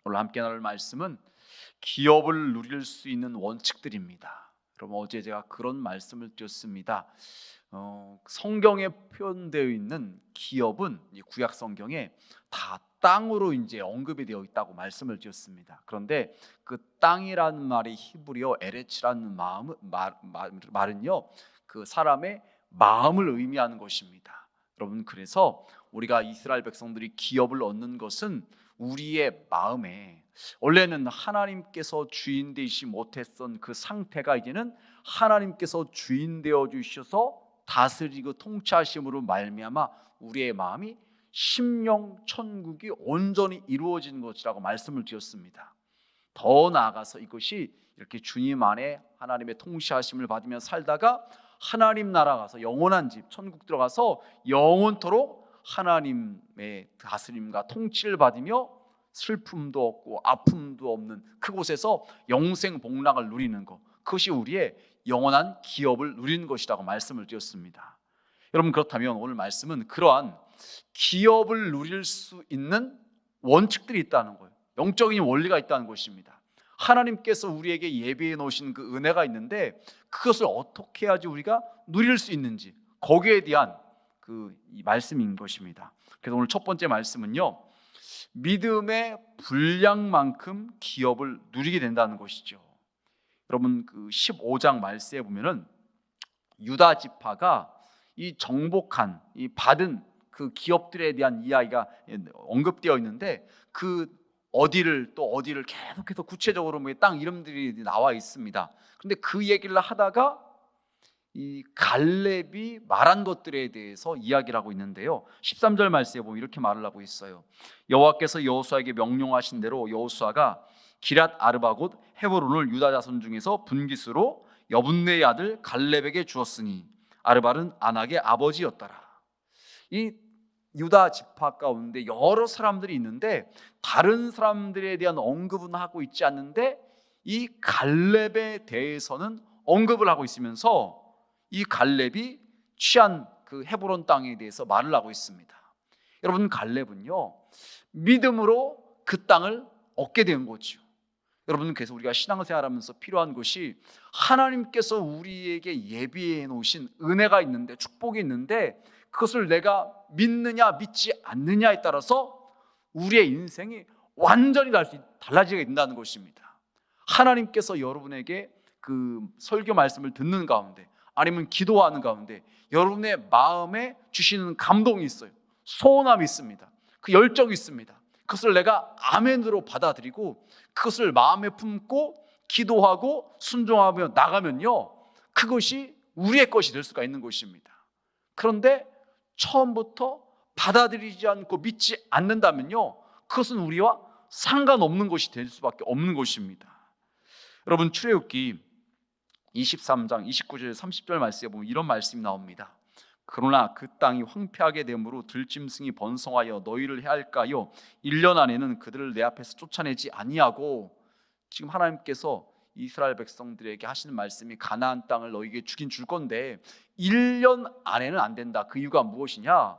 오늘 함께 나눌 말씀은 기업을 누릴 수 있는 원칙들입니다. 그럼 어제 제가 그런 말씀을 드렸습니다. 성경에 표현되어 있는 기업은 이 구약 성경에 다 땅으로 이제 언급이 되어 있다고 말씀을 드렸습니다. 그런데 그 땅이라는 말이 히브리어 에레츠라는 말은요, 그 사람의 마음을 의미하는 것입니다. 여러분, 그래서 우리가 이스라엘 백성들이 기업을 얻는 것은 우리의 마음에, 원래는 하나님께서 주인 되시지 못했던 그 상태가 이제는 하나님께서 주인 되어 주셔서 다스리고 통치하심으로 말미암아 우리의 마음이 심령 천국이 온전히 이루어지는 것이라고 말씀을 드렸습니다. 더 나아가서 이것이 이렇게 주님 안에 하나님의 통치하심을 받으며 살다가 하나님 나라 가서 영원한 집 천국 들어가서 영원토록 하나님의 다스림과 통치를 받으며 슬픔도 없고 아픔도 없는 그곳에서 영생 복락을 누리는 것, 그것이 우리의 영원한 기업을 누리는 것이라고 말씀을 드렸습니다. 여러분, 그렇다면 오늘 말씀은 그러한 기업을 누릴 수 있는 원칙들이 있다는 거예요. 영적인 원리가 있다는 것입니다. 하나님께서 우리에게 예비해 놓으신 그 은혜가 있는데 그것을 어떻게 해야지 우리가 누릴 수 있는지, 거기에 대한 이 말씀인 것입니다. 그래서 오늘 첫 번째 말씀은요, 믿음의 분량만큼 기업을 누리게 된다는 것이죠. 여러분, 그 15장 말씀에 보면은 유다 지파가 이 정복한, 이 받은 그 기업들에 대한 이야기가 언급되어 있는데 그 어디를 또 어디를 계속해서 구체적으로 땅 이름들이 나와 있습니다. 그런데 그 얘기를 하다가 이 갈렙이 말한 것들에 대해서 이야기를 하고 있는데요, 13절 말씀에 보면 이렇게 말을 하고 있어요. 여호와께서 여호수아에게 명령하신 대로 여호수아가 기랏 아르바 곧 헤브론을 유다 자손 중에서 분깃으로 여분네의 아들 갈렙에게 주었으니 아르바는 아낙의 아버지였더라. 이 유다 지파 가운데 여러 사람들이 있는데 다른 사람들에 대한 언급은 하고 있지 않는데 이 갈렙에 대해서는 언급을 하고 있으면서 이 갈렙이 취한 그 헤브론 땅에 대해서 말을 하고 있습니다. 여러분, 갈렙은요, 믿음으로 그 땅을 얻게 된 거죠. 여러분, 그래서 우리가 신앙생활하면서 필요한 것이 하나님께서 우리에게 예비해 놓으신 은혜가 있는데, 축복이 있는데 그것을 내가 믿느냐 믿지 않느냐에 따라서 우리의 인생이 완전히 달라지게 된다는 것입니다. 하나님께서 여러분에게 그 설교 말씀을 듣는 가운데 아니면 기도하는 가운데 여러분의 마음에 주시는 감동이 있어요. 소원함이 있습니다. 그 열정이 있습니다. 그것을 내가 아멘으로 받아들이고 그것을 마음에 품고 기도하고 순종하며 나가면요, 그것이 우리의 것이 될 수가 있는 것입니다. 그런데 처음부터 받아들이지 않고 믿지 않는다면요, 그것은 우리와 상관없는 것이 될 수밖에 없는 것입니다. 여러분, 출애굽기 23장 29절 30절 말씀에 보면 이런 말씀이 나옵니다. 그러나 그 땅이 황폐하게 되므로 들짐승이 번성하여 너희를 해할까요? 1년 안에는 그들을 내 앞에서 쫓아내지 아니하고, 지금 하나님께서 이스라엘 백성들에게 하시는 말씀이 가나안 땅을 너희에게 주긴 줄 건데 1년 안에는 안 된다. 그 이유가 무엇이냐?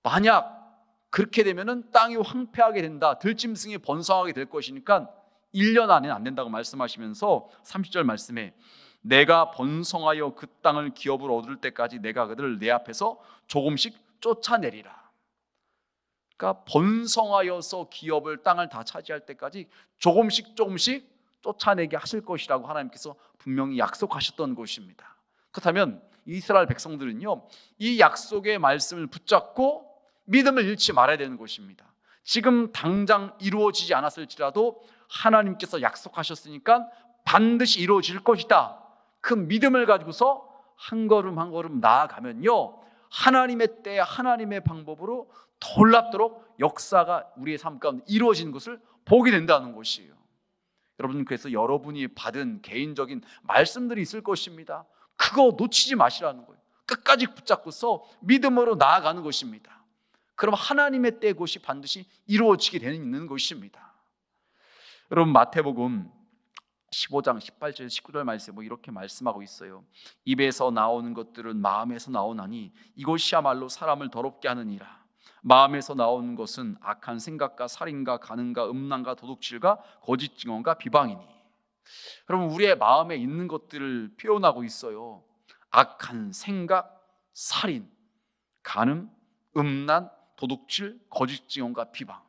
만약 그렇게 되면은 땅이 황폐하게 된다, 들짐승이 번성하게 될 것이니까 1년 안에는 안 된다고 말씀하시면서 30절 말씀에 내가 번성하여 그 땅을 기업으로 얻을 때까지 내가 그들을 내 앞에서 조금씩 쫓아내리라. 그러니까 번성하여서 기업을 땅을 다 차지할 때까지 조금씩 쫓아내게 하실 것이라고 하나님께서 분명히 약속하셨던 것입니다. 그렇다면 이스라엘 백성들은요, 이 약속의 말씀을 붙잡고 믿음을 잃지 말아야 되는 것입니다. 지금 당장 이루어지지 않았을지라도 하나님께서 약속하셨으니까 반드시 이루어질 것이다, 그 믿음을 가지고서 한 걸음 한 걸음 나아가면요, 하나님의 때 하나님의 방법으로 놀랍도록 역사가 우리의 삶 가운데 이루어지는 것을 보게 된다는 것이에요. 여러분, 그래서 여러분이 받은 개인적인 말씀들이 있을 것입니다. 그거 놓치지 마시라는 거예요. 끝까지 붙잡고서 믿음으로 나아가는 것입니다. 그럼 하나님의 때 그것이 반드시 이루어지게 되는 것입니다. 여러분, 마태복음 15장 18절 19절 말씀에 뭐 이렇게 말씀하고 있어요. 입에서 나오는 것들은 마음에서 나오나니 이것이야말로 사람을 더럽게 하느니라. 마음에서 나오는 것은 악한 생각과 살인과 간음과 음란과 도둑질과 거짓 증언과 비방이니. 그럼 우리의 마음에 있는 것들을 표현하고 있어요. 악한 생각, 살인, 간음, 음란, 도둑질, 거짓 증언과 비방.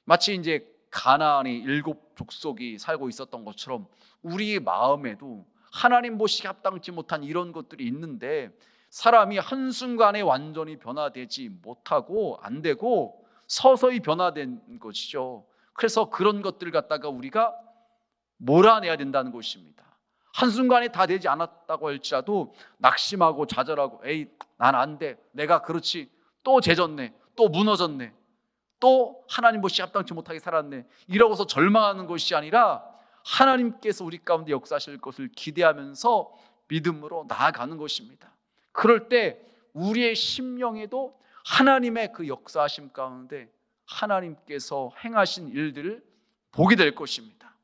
마치 이제 가나안의 7 족속이 살고 있었던 것처럼 우리 마음에도 하나님 보시기에 합당치 못한 이런 것들이 있는데, 사람이 한순간에 완전히 변화되지 못하고 안 되고 서서히 변화된 것이죠. 그래서 그런 것들을 갖다가 우리가 몰아내야 된다는 것입니다. 한순간에 다 되지 않았다고 할지라도 낙심하고 좌절하고 에이 난 안 돼, 내가 그렇지, 또 죄졌네, 또 무너졌네, 또 하나님 보시기에 합당치 못하게 살았네, 이러고서 절망하는 것이 아니라 하나님께서 우리 가운데 역사하실 것을 기대하면서 믿음으로 나아가는 것입니다. 그럴 때 우리의 심령에도 하나님의 그 역사하심 가운데 하나님께서 행하신 일들을 보게 될 것입니다.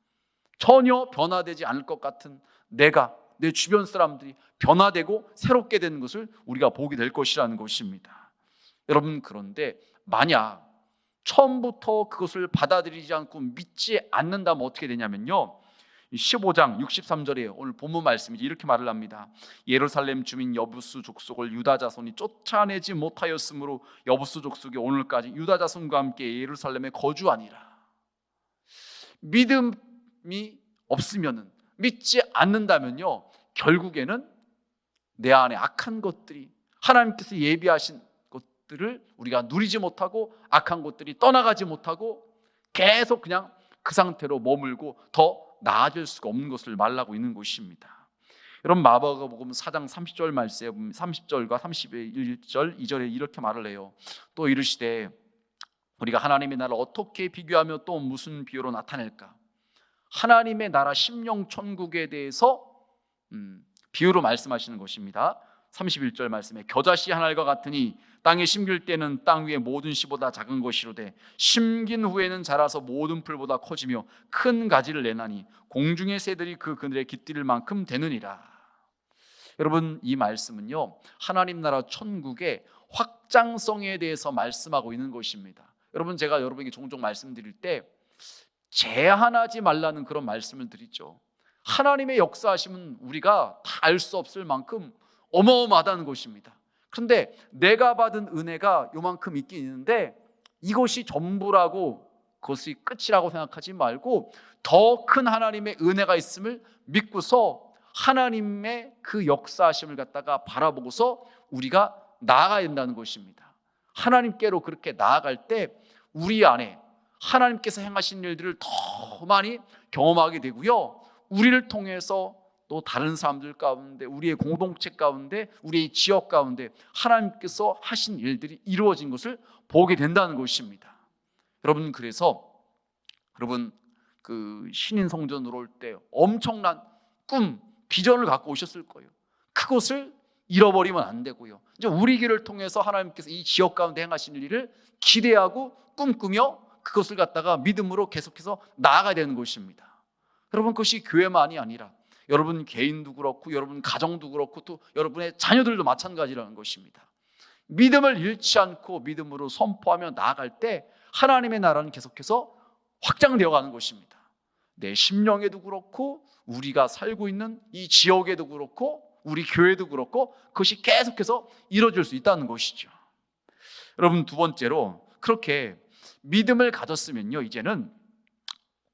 전혀 변화되지 않을 것 같은 내가, 내 주변 사람들이 변화되고 새롭게 되는 것을 우리가 보게 될 것이라는 것입니다. 여러분, 그런데 만약 처음부터 그것을 받아들이지 않고 믿지 않는다면 어떻게 되냐면요, 15장 63절에 오늘 본문 말씀이 이렇게 말을 합니다. 예루살렘 주민 여부수 족속을 유다 자손이 쫓아내지 못하였으므로 여부수 족속이 오늘까지 유다 자손과 함께 예루살렘에 거주하니라. 믿음이 없으면은, 믿지 않는다면요, 결국에는 내 안에 악한 것들이, 하나님께서 예비하신 것들을 우리가 누리지 못하고 악한 것들이 떠나가지 못하고 계속 그냥 그 상태로 머물고 더 나아질 수가 없는 것을 말하고 있는 것입니다. 여러분, 마가복음 4장 30절 말씀, 30절과 31절 2절에 이렇게 말을 해요. 또 이르시되 우리가 하나님의 나라를 어떻게 비교하며 또 무슨 비유로 나타낼까? 하나님의 나라 심령 천국에 대해서 비유로 말씀하시는 것입니다. 31절 말씀에 겨자씨 한 알과 같으니 땅에 심길 때는 땅 위의 모든 씨보다 작은 것이로되 심긴 후에는 자라서 모든 풀보다 커지며 큰 가지를 내나니 공중의 새들이 그 그늘에 깃들일 만큼 되느니라. 여러분, 이 말씀은요, 하나님 나라 천국의 확장성에 대해서 말씀하고 있는 것입니다. 여러분, 제가 여러분에게 종종 말씀드릴 때 제한하지 말라는 그런 말씀을 드리죠. 하나님의 역사하심은 우리가 다 알 수 없을 만큼 어마어마하다는 것입니다. 그런데 내가 받은 은혜가 요만큼 있긴 있는데 이것이 전부라고, 그것이 끝이라고 생각하지 말고 더 큰 하나님의 은혜가 있음을 믿고서 하나님의 그 역사하심을 갖다가 바라보고서 우리가 나아가야 된다는 것입니다. 하나님께로 그렇게 나아갈 때 우리 안에 하나님께서 행하신 일들을 더 많이 경험하게 되고요, 우리를 통해서 또 다른 사람들 가운데, 우리의 공동체 가운데, 우리의 지역 가운데 하나님께서 하신 일들이 이루어진 것을 보게 된다는 것입니다. 여러분, 그래서 여러분 그 신인 성전으로 올 때 엄청난 꿈, 비전을 갖고 오셨을 거예요. 그것을 잃어버리면 안 되고요, 이제 우리 길을 통해서 하나님께서 이 지역 가운데 행하신 일을 기대하고 꿈꾸며 그것을 갖다가 믿음으로 계속해서 나아가야 되는 것입니다. 여러분, 그것이 교회만이 아니라 여러분 개인도 그렇고 여러분 가정도 그렇고 또 여러분의 자녀들도 마찬가지라는 것입니다. 믿음을 잃지 않고 믿음으로 선포하며 나아갈 때 하나님의 나라는 계속해서 확장되어 가는 것입니다. 내 심령에도 그렇고 우리가 살고 있는 이 지역에도 그렇고 우리 교회도 그렇고 그것이 계속해서 이루어질 수 있다는 것이죠. 여러분, 두 번째로 그렇게 믿음을 가졌으면요, 이제는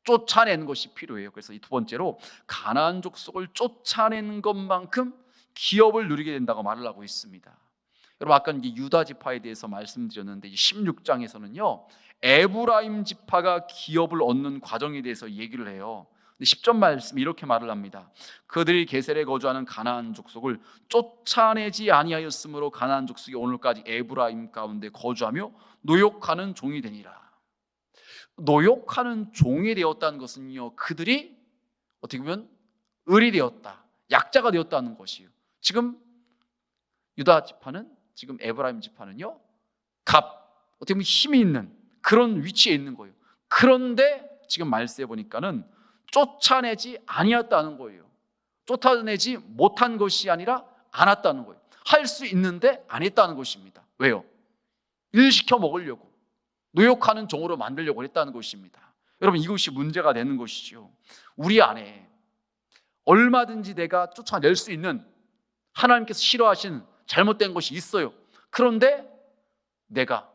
쫓아내는 것이 필요해요. 그래서 이 두 번째로 가나안 족속을 쫓아내는 것만큼 기업을 누리게 된다고 말을 하고 있습니다. 여러분, 아까 유다 지파에 대해서 말씀드렸는데 16장에서는요 에브라임 지파가 기업을 얻는 과정에 대해서 얘기를 해요. 10절 말씀 이렇게 말을 합니다. 그들이 게셀에 거주하는 가나안 족속을 쫓아내지 아니하였으므로 가나안 족속이 오늘까지 에브라임 가운데 거주하며 노역하는 종이 되니라. 노역하는 종이 되었다는 것은요, 그들이 어떻게 보면 을이 되었다, 약자가 되었다는 것이에요. 지금 유다 지파는, 지금 에브라임 지파는요 어떻게 보면 힘이 있는 그런 위치에 있는 거예요. 그런데 지금 말씀해 보니까는 쫓아내지 아니었다는 거예요. 쫓아내지 못한 것이 아니라 않았다는 거예요. 할 수 있는데 안 했다는 것입니다. 왜요? 일시켜 먹으려고, 노역하는 종으로 만들려고 했다는 것입니다. 여러분, 이것이 문제가 되는 것이죠. 우리 안에 얼마든지 내가 쫓아낼 수 있는 하나님께서 싫어하신 잘못된 것이 있어요. 그런데 내가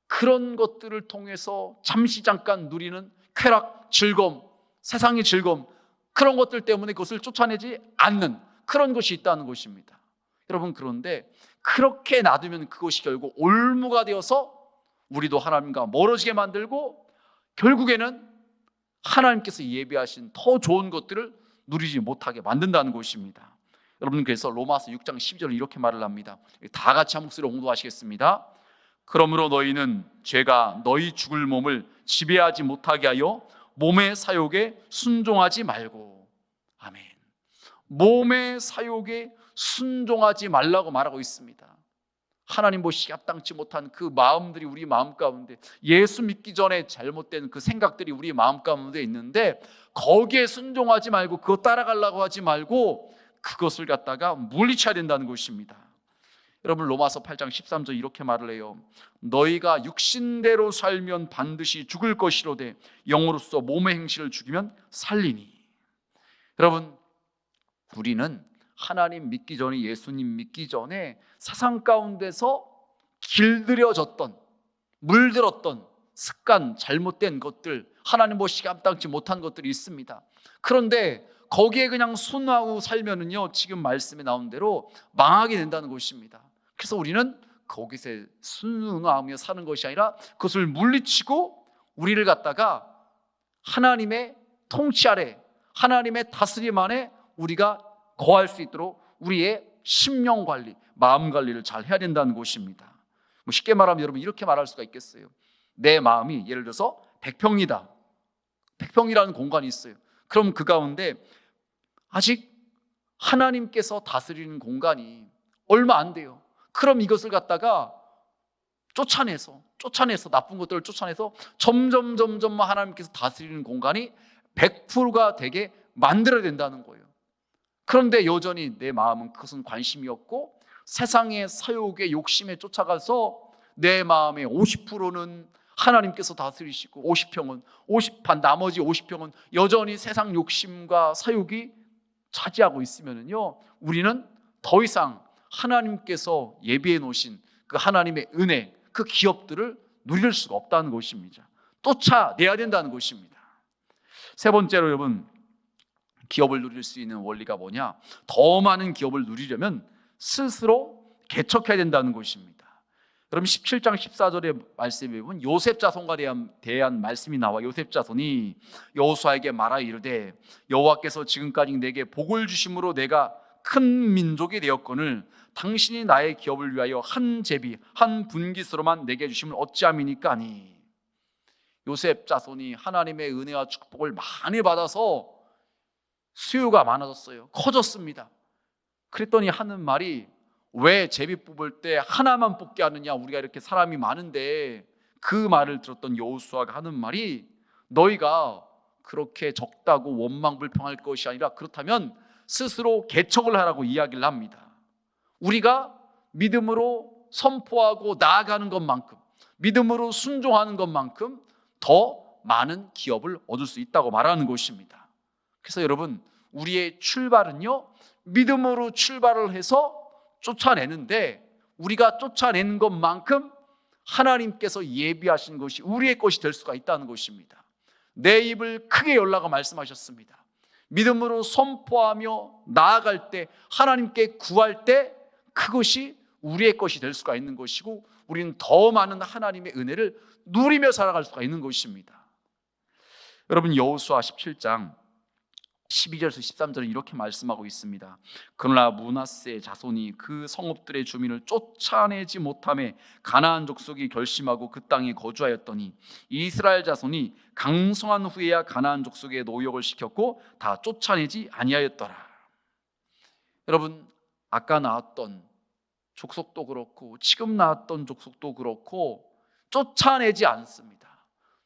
그런 것들을 통해서 잠깐 누리는 쾌락, 즐거움, 세상의 즐거움, 그런 것들 때문에 그것을 쫓아내지 않는 그런 것이 있다는 것입니다. 여러분, 그런데 그렇게 놔두면 그것이 결국 올무가 되어서 우리도 하나님과 멀어지게 만들고 결국에는 하나님께서 예비하신 더 좋은 것들을 누리지 못하게 만든다는 것입니다. 여러분, 그래서 로마서 6장 12절을 이렇게 말을 합니다. 다 같이 한 목소리로 홍도하시겠습니다. 그러므로 너희는 죄가 너희 죽을 몸을 지배하지 못하게 하여 몸의 사욕에 순종하지 말고. 아멘. 몸의 사욕에 순종하지 말라고 말하고 있습니다. 하나님 보시기에 합당치 못한 그 마음들이 우리 마음 가운데, 예수 믿기 전에 잘못된 그 생각들이 우리 마음 가운데 있는데 거기에 순종하지 말고, 그거 따라가려고 하지 말고 그것을 갖다가 물리쳐야 된다는 것입니다. 여러분, 로마서 8장 13절 이렇게 말을 해요. 너희가 육신대로 살면 반드시 죽을 것이로되 영으로서 몸의 행실을 죽이면 살리니. 여러분, 우리는 하나님 믿기 전에, 예수님 믿기 전에 세상 가운데서 길들여졌던, 물들었던 습관, 잘못된 것들, 하나님 보시기에 합당치 못한 것들이 있습니다. 그런데 거기에 그냥 순하고 살면은요, 지금 말씀에 나온 대로 망하게 된다는 것입니다. 그래서 우리는 거기서 순응하며 사는 것이 아니라 그것을 물리치고 우리를 갖다가 하나님의 통치 아래, 하나님의 다스림 안에 우리가 거할 수 있도록 우리의 심령 관리, 마음 관리를 잘 해야 된다는 것입니다. 쉽게 말하면 여러분, 이렇게 말할 수가 있겠어요. 내 마음이 예를 들어서 100평이다. 100평이라는 공간이 있어요. 그럼 그 가운데 아직 하나님께서 다스리는 공간이 얼마 안 돼요. 그럼 이것을 갖다가 쫓아내서 나쁜 것들을 쫓아내서 점점 하나님께서 다스리는 공간이 100%가 되게 만들어야 된다는 거예요. 그런데 여전히 내 마음은 그것은 관심이 없고 세상의 사욕의 욕심에 쫓아가서 내 마음의 50%는 하나님께서 다스리시고 50평은 나머지 50평은 여전히 세상 욕심과 사욕이 차지하고 있으면요, 우리는 더 이상 하나님께서 예비해 놓으신 그 하나님의 은혜, 그 기업들을 누릴 수가 없다는 것입니다. 쫓아내야 된다는 것입니다. 세 번째로 여러분, 기업을 누릴 수 있는 원리가 뭐냐? 더 많은 기업을 누리려면 스스로 개척해야 된다는 것입니다. 여러분, 17장 14절의 말씀에 보면 요셉 자손과 대한 말씀이 나와 요셉 자손이 여호수아에게 말하 이르되 여호와께서 지금까지 내게 복을 주심으로 내가 큰 민족이 되었거늘 당신이 나의 기업을 위하여 한 제비 한 분깃으로만 내게 주심을 어찌함이니까 하니. 요셉 자손이 하나님의 은혜와 축복을 많이 받아서 수요가 많아졌어요. 커졌습니다. 그랬더니 하는 말이, 왜 제비 뽑을 때 하나만 뽑게 하느냐, 우리가 이렇게 사람이 많은데. 그 말을 들었던 여호수아가 하는 말이, 너희가 그렇게 적다고 원망불평할 것이 아니라 그렇다면 스스로 개척을 하라고 이야기를 합니다. 우리가 믿음으로 선포하고 나아가는 것만큼, 믿음으로 순종하는 것만큼 더 많은 기업을 얻을 수 있다고 말하는 것입니다. 그래서 여러분, 우리의 출발은요, 믿음으로 출발을 해서 쫓아내는데, 우리가 쫓아내는 것만큼 하나님께서 예비하신 것이 우리의 것이 될 수가 있다는 것입니다. 내 입을 크게 열라고 말씀하셨습니다. 믿음으로 선포하며 나아갈 때, 하나님께 구할 때 그것이 우리의 것이 될 수가 있는 것이고, 우리는 더 많은 하나님의 은혜를 누리며 살아갈 수가 있는 것입니다. 여러분, 여호수아 17장 12절에서 13절은 이렇게 말씀하고 있습니다. 그러나 므낫세의 자손이 그 성읍들의 주민을 쫓아내지 못하매 가나안 족속이 결심하고 그 땅에 거주하였더니 이스라엘 자손이 강성한 후에야 가나안 족속에 노역을 시켰고 다 쫓아내지 아니하였더라. 여러분, 아까 나왔던 족속도 그렇고 지금 나왔던 족속도 그렇고 쫓아내지 않습니다.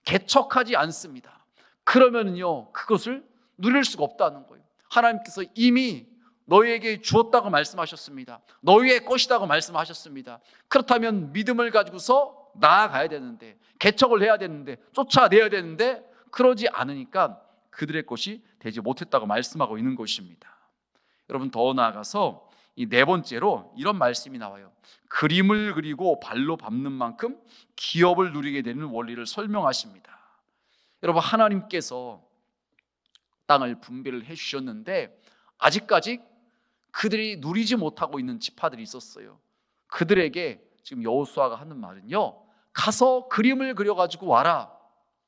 개척하지 않습니다. 그러면요, 그것을 누릴 수가 없다는 거예요. 하나님께서 이미 너희에게 주었다고 말씀하셨습니다. 너희의 것이라고 말씀하셨습니다. 그렇다면 믿음을 가지고서 나아가야 되는데, 개척을 해야 되는데, 쫓아내야 되는데 그러지 않으니까 그들의 것이 되지 못했다고 말씀하고 있는 것입니다. 여러분, 더 나아가서 이 네 번째로 이런 말씀이 나와요. 그림을 그리고 발로 밟는 만큼 기업을 누리게 되는 원리를 설명하십니다. 여러분, 하나님께서 땅을 분배를 해주셨는데 아직까지 그들이 누리지 못하고 있는 지파들이 있었어요. 그들에게 지금 여호수아가 하는 말은요, 가서 그림을 그려가지고 와라,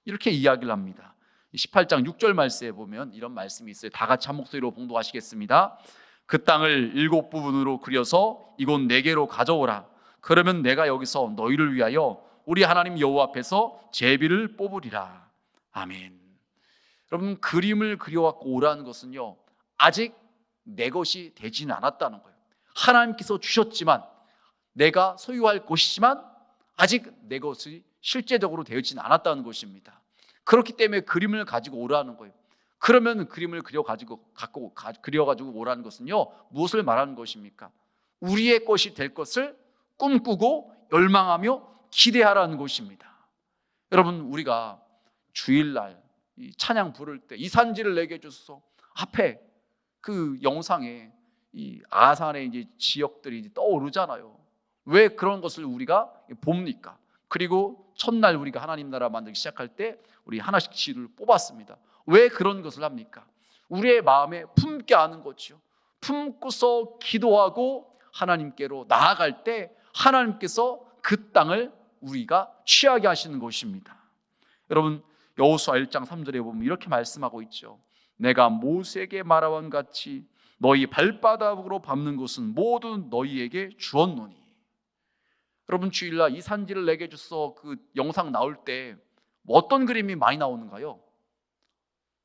이렇게 이야기를 합니다. 18장 6절 말씀에 보면 이런 말씀이 있어요. 다 같이 한 목소리로 봉독하시겠습니다. 그 땅을 7부분으로 그려서 이곳 4개로 가져오라. 그러면 내가 여기서 너희를 위하여 우리 하나님 여호와 앞에서 제비를 뽑으리라. 아멘. 여러분, 그림을 그려갖고 오라는 것은요, 아직 내 것이 되지는 않았다는 거예요. 하나님께서 주셨지만, 내가 소유할 것이지만 아직 내 것이 실제적으로 되어지는 않았다는 것입니다. 그렇기 때문에 그림을 가지고 오라는 거예요. 그러면 그림을 그려가지고 오라는 것은요, 무엇을 말하는 것입니까? 우리의 것이 될 것을 꿈꾸고 열망하며 기대하라는 것입니다. 여러분, 우리가 주일날 이 찬양 부를 때 이 산지를 내게 주소서, 앞에 그 영상에 이 아산의 이제 지역들이 떠오르잖아요. 왜 그런 것을 우리가 봅니까? 그리고 첫날 우리가 하나님 나라 만들기 시작할 때 우리 하나씩 지를 뽑았습니다. 왜 그런 것을 합니까? 우리의 마음에 품게 하는 거죠. 품고서 기도하고 하나님께로 나아갈 때 하나님께서 그 땅을 우리가 취하게 하시는 것입니다. 여러분, 여호수아 1장 3절에 보면 이렇게 말씀하고 있죠. 내가 모세에게 말한 같이 너희 발바닥으로 밟는 것은 모두 너희에게 주었노니. 여러분, 주일날 이 산지를 내게 주소, 그 영상 나올 때 어떤 그림이 많이 나오는가요?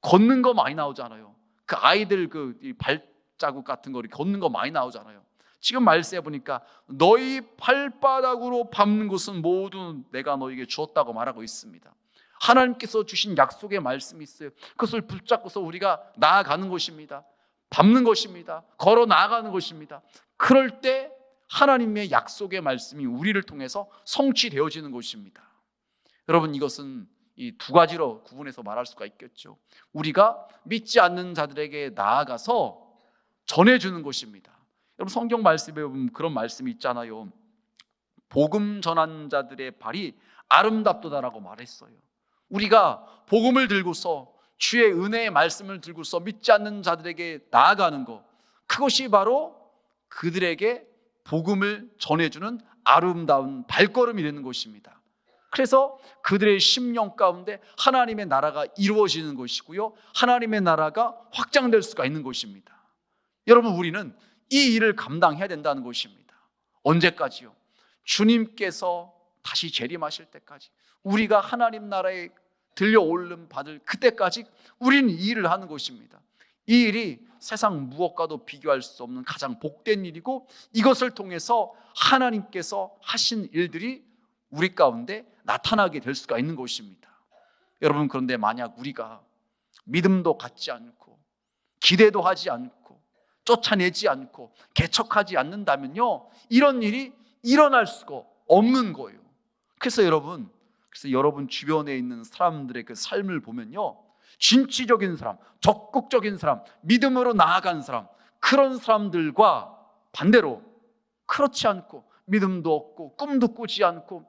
걷는 거 많이 나오잖아요. 그 아이들 그 발자국 같은 거 걷는 거 많이 나오잖아요. 지금 말씀해 보니까 너희 발바닥으로 밟는 것은 모두 내가 너에게 주었다고 말하고 있습니다. 하나님께서 주신 약속의 말씀이 있어요. 그것을 붙잡고서 우리가 나아가는 것입니다. 밟는 것입니다. 걸어 나아가는 것입니다. 그럴 때 하나님의 약속의 말씀이 우리를 통해서 성취되어지는 것입니다. 여러분, 이것은 이 두 가지로 구분해서 말할 수가 있겠죠. 우리가 믿지 않는 자들에게 나아가서 전해주는 것입니다. 여러분, 성경 말씀에 보면 그런 말씀이 있잖아요. 복음 전한 자들의 발이 아름답도다라고 말했어요. 우리가 복음을 들고서 주의 은혜의 말씀을 들고서 믿지 않는 자들에게 나아가는 것, 그것이 바로 그들에게 복음을 전해주는 아름다운 발걸음이 되는 것입니다. 그래서 그들의 심령 가운데 하나님의 나라가 이루어지는 것이고요, 하나님의 나라가 확장될 수가 있는 것입니다. 여러분, 우리는 이 일을 감당해야 된다는 것입니다. 언제까지요? 주님께서 다시 재림하실 때까지, 우리가 하나님 나라에 들려올림 받을 그때까지 우리는 이 일을 하는 것입니다. 이 일이 세상 무엇과도 비교할 수 없는 가장 복된 일이고, 이것을 통해서 하나님께서 하신 일들이 우리 가운데 나타나게 될 수가 있는 것입니다. 여러분, 그런데 만약 우리가 믿음도 갖지 않고 기대도 하지 않고 쫓아내지 않고 개척하지 않는다면요, 이런 일이 일어날 수가 없는 거예요. 그래서 여러분 주변에 있는 사람들의 그 삶을 보면요, 진취적인 사람, 적극적인 사람, 믿음으로 나아간 사람, 그런 사람들과 반대로 그렇지 않고 믿음도 없고 꿈도 꾸지 않고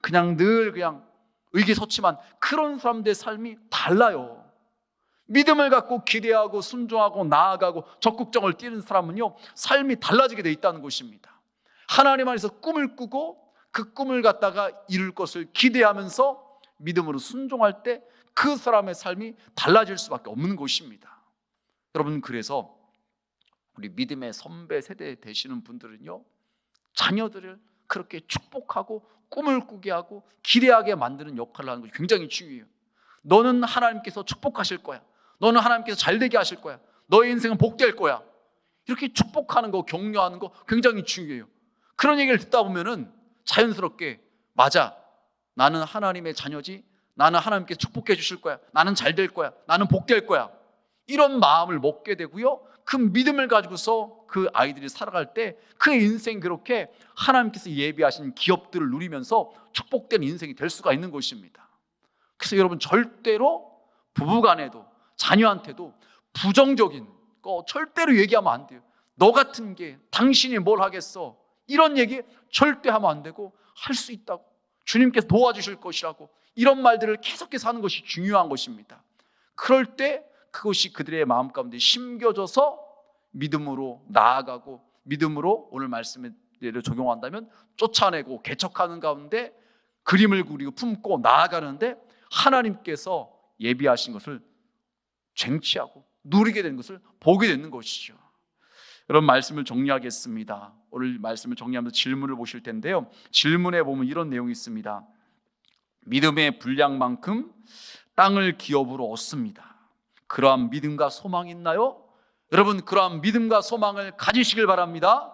그냥 늘 의기소침한 그런 사람들의 삶이 달라요. 믿음을 갖고 기대하고 순종하고 나아가고 적극적을 띠는 사람은요, 삶이 달라지게 돼 있다는 것입니다. 하나님 안에서 꿈을 꾸고 그 꿈을 갖다가 이룰 것을 기대하면서 믿음으로 순종할 때 그 사람의 삶이 달라질 수밖에 없는 것입니다. 여러분, 그래서 우리 믿음의 선배 세대 되시는 분들은요, 자녀들을 그렇게 축복하고 꿈을 꾸게 하고 기대하게 만드는 역할을 하는 것이 굉장히 중요해요. 너는 하나님께서 축복하실 거야. 너는 하나님께서 잘되게 하실 거야. 너의 인생은 복될 거야. 이렇게 축복하는 거, 격려하는 거 굉장히 중요해요. 그런 얘기를 듣다 보면은 자연스럽게, 맞아, 나는 하나님의 자녀지, 나는 하나님께서 축복해 주실 거야, 나는 잘 될 거야, 나는 복될 거야, 이런 마음을 먹게 되고요, 그 믿음을 가지고서 그 아이들이 살아갈 때 그의 인생이 그렇게 하나님께서 예비하신 기업들을 누리면서 축복된 인생이 될 수가 있는 것입니다. 그래서 여러분, 절대로 부부간에도 자녀한테도 부정적인 거 절대로 얘기하면 안 돼요. 너 같은 게 당신이 뭘 하겠어, 이런 얘기 절대 하면 안 되고, 할 수 있다고, 주님께서 도와주실 것이라고, 이런 말들을 계속해서 하는 것이 중요한 것입니다. 그럴 때 그것이 그들의 마음 가운데 심겨져서 믿음으로 나아가고, 믿음으로 오늘 말씀을 적용한다면 쫓아내고 개척하는 가운데 그림을 그리고 품고 나아가는데 하나님께서 예비하신 것을 쟁취하고 누리게 되는 것을 보게 되는 것이죠. 여러분, 말씀을 정리하겠습니다. 오늘 말씀을 정리하면서 질문을 보실 텐데요, 질문에 보면 이런 내용이 있습니다. 믿음의 분량만큼 땅을 기업으로 얻습니다. 그러한 믿음과 소망이 있나요? 여러분, 그러한 믿음과 소망을 가지시길 바랍니다.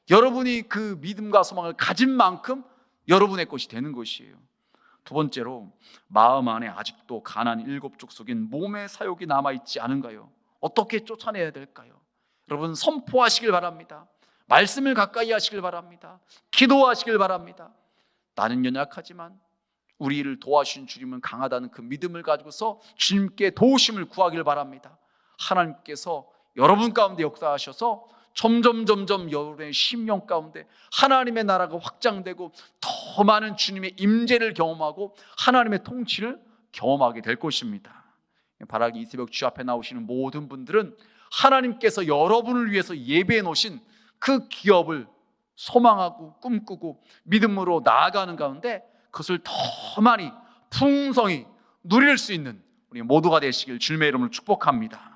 여러분이 그 믿음과 소망을 가진 만큼 여러분의 것이 되는 것이에요. 두 번째로, 마음 안에 아직도 가난 7족 속인 몸의 사욕이 남아있지 않은가요? 어떻게 쫓아내야 될까요? 여러분, 선포하시길 바랍니다. 말씀을 가까이 하시길 바랍니다. 기도하시길 바랍니다. 나는 연약하지만 우리를 도와주신 주님은 강하다는 그 믿음을 가지고서 주님께 도우심을 구하길 바랍니다. 하나님께서 여러분 가운데 역사하셔서 점점 여러분의 심령 가운데 하나님의 나라가 확장되고 더 많은 주님의 임재를 경험하고 하나님의 통치를 경험하게 될 것입니다. 바라기 이 새벽 주 앞에 나오시는 모든 분들은 하나님께서 여러분을 위해서 예배해 놓으신 그 기업을 소망하고 꿈꾸고 믿음으로 나아가는 가운데 그것을 더 많이 풍성히 누릴 수 있는 우리 모두가 되시길 주님의 이름으로 축복합니다.